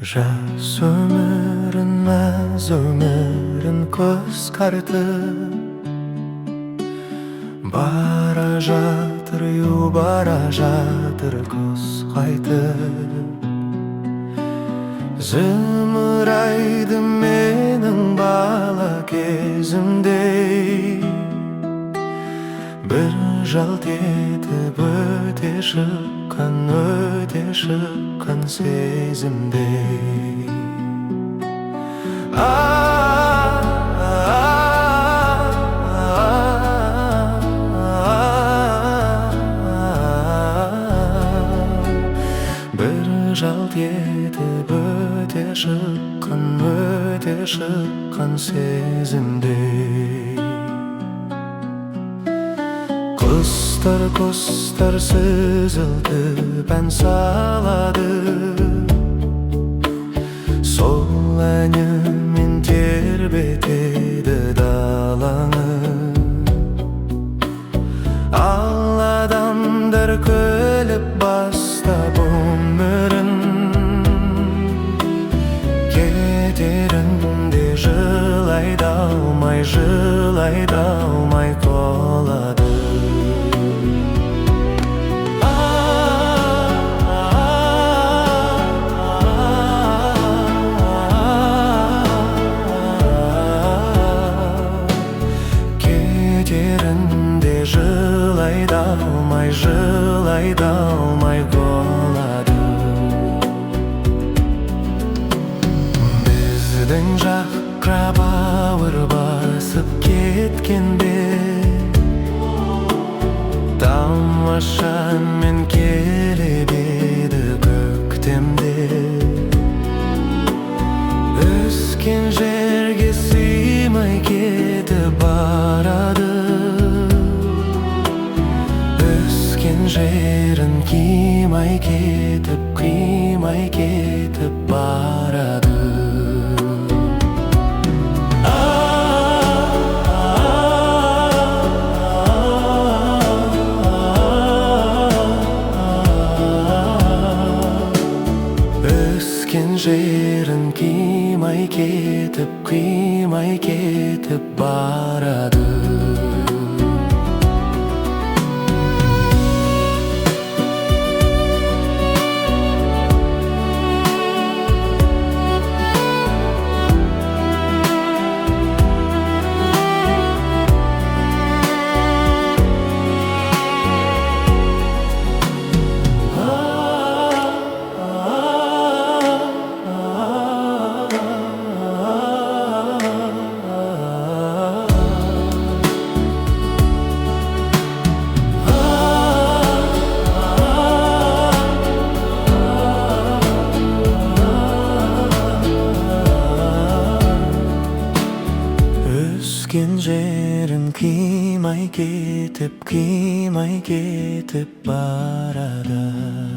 Жас өмірін, мәз өмірін қысқартып бара жатыр, бара жатыр көз қайтып. Зымырайды менің бала кезімдей, бір жалт етіп өте шыққан сезімдей. Бір жалт етіп өте шыққан сезімдей. Құстар сызылтып ән салады, сол әнімен тербетеді даланы. Ал адамдар күліп бастап өмірін, кетерінде жылайды алмай қалады. Кетерінде жылайды алмай қалады. Біздің жаққа бауыр басып кеткенде, тамаша мен келіп еді көктемде. Өскен жерге сыймай кетіп барады, өскен жерін қимай кетіп барады. Өскен жерін қимай кетіп барады. Өскен жерін қимай кетіп барады.